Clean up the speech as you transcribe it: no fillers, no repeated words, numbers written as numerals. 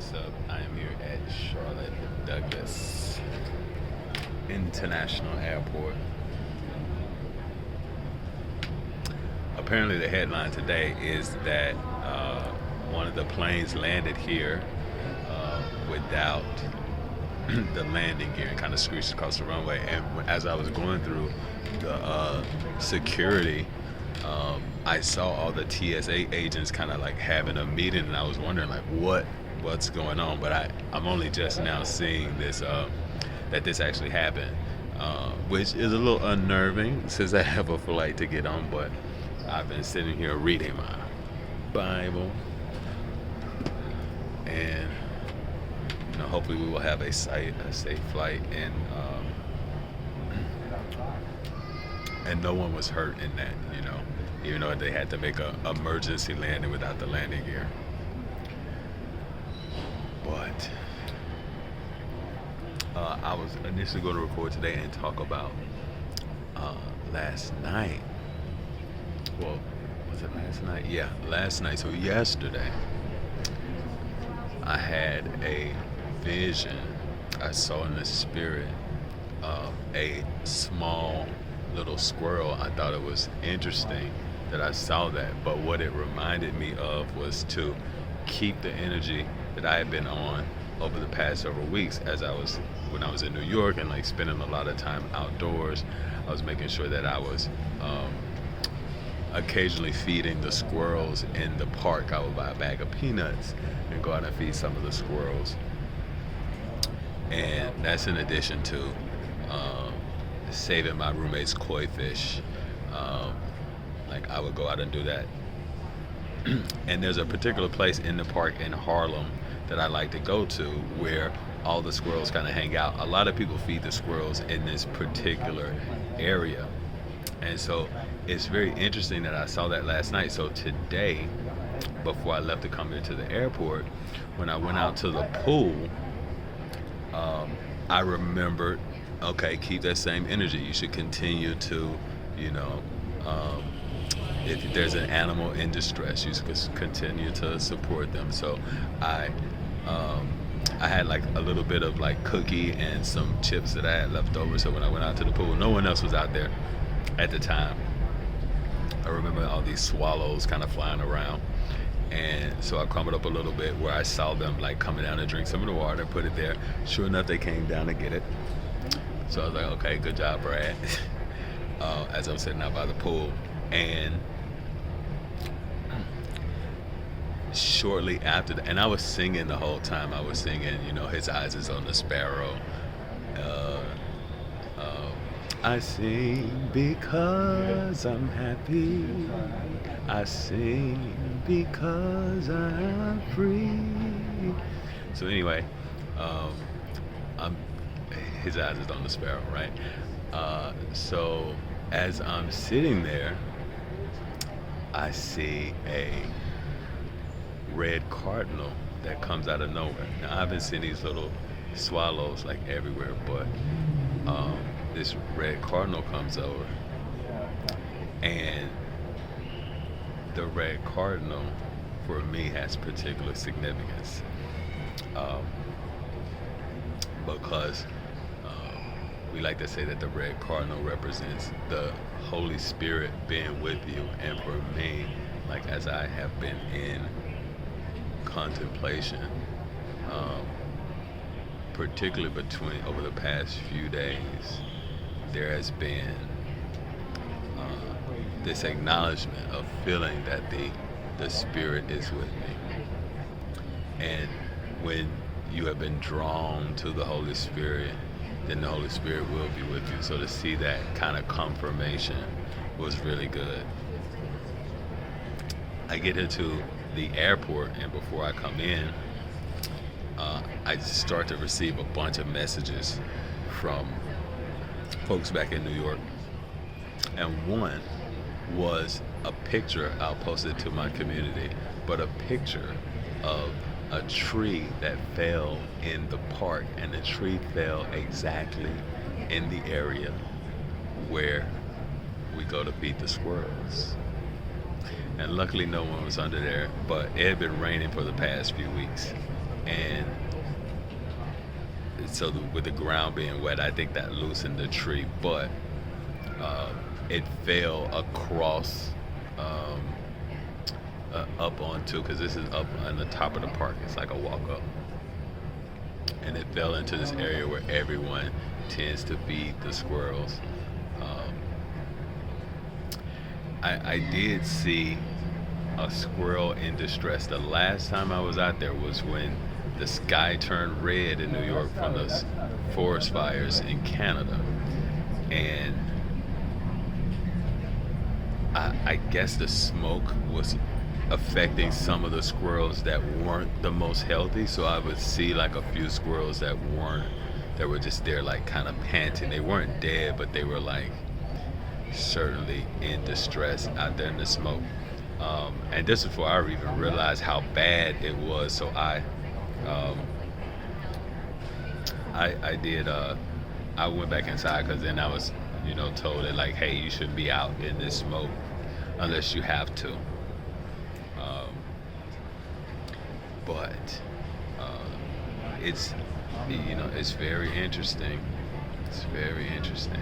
what's up? I am here at Charlotte Douglas International Airport. Apparently, the headline today is that one of the planes landed here without the landing gear and kind of screeched across the runway. And as I was going through the security, I saw all the TSA agents kind of like having a meeting, and I was wondering like what's going on. But I'm only just now seeing this that this actually happened, which is a little unnerving since I have a flight to get on. But I've been sitting here reading my Bible, and hopefully we will have a safe flight, and no one was hurt in that. Even though they had to make a emergency landing without the landing gear. But I was initially going to record today and talk about last night. Well, was it last night? Yeah, last night. So yesterday, I had a vision. I saw in the spirit a small little squirrel. I thought it was interesting that I saw that, but what it reminded me of was to keep the energy that I had been on over the past several weeks when I was in New York and like spending a lot of time outdoors. I was making sure that I was occasionally feeding the squirrels in the park. I would buy a bag of peanuts and go out and feed some of the squirrels. And that's in addition to saving my roommate's koi fish. Like I would go out and do that. And there's a particular place in the park in Harlem that I like to go to where all the squirrels kind of hang out. A lot of people feed the squirrels in this particular area. And so it's very interesting that I saw that last night. So today, before I left to come here to the airport, when I went out to the pool, I remembered, okay, keep that same energy. You should continue to, if there's an animal in distress, you should continue to support them. So I had like a little bit of like cookie and some chips that I had left over. So when I went out to the pool, no one else was out there at the time. I remember all these swallows kind of flying around. And so I crumbled up a little bit where I saw them like coming down to drink some of the water, put it there. Sure enough, they came down to get it. So I was like, okay, good job, Brad. As I'm sitting out by the pool. And shortly after that, and I was singing the whole time. I was singing, His Eyes is on the Sparrow. I sing because I'm happy. I sing because I'm free. So anyway, His Eyes is on the Sparrow, right? So as I'm sitting there, I see a red cardinal that comes out of nowhere. Now I've been seeing these little swallows like everywhere, but this red cardinal comes over, and the red cardinal for me has particular significance because we like to say that the red cardinal represents the Holy Spirit being with you. And for me, like as I have been in contemplation, particularly over the past few days, there has been this acknowledgement of feeling that the Spirit is with me. And when you have been drawn to the Holy Spirit, then the Holy Spirit will be with you. So to see that kind of confirmation was really good. I get into the airport, and before I come in, I start to receive a bunch of messages from folks back in New York. And one was a picture, I'll post it to my community, but a picture of a tree that fell in the park, and the tree fell exactly in the area where we go to feed the squirrels. And luckily no one was under there, but it had been raining for the past few weeks. and so with the ground being wet, I think that loosened the tree, but uh, it fell across um, up onto, because this is up on the top of the park. It's like a walk up, and it fell into this area where everyone tends to feed the squirrels. Um, I did see a squirrel in distress. The last time I was out there was when the sky turned red in New York from the forest fires in Canada, and I guess the smoke was affecting some of the squirrels that weren't the most healthy. So I would see like a few squirrels that were just there, like kind of panting. They weren't dead, but they were like certainly in distress out there in the smoke. And this is before I even realized how bad it was. So um, I did. I went back inside because then I was, told that like, hey, you shouldn't be out in this smoke unless you have to. Um, but it's, it's very interesting. It's very interesting.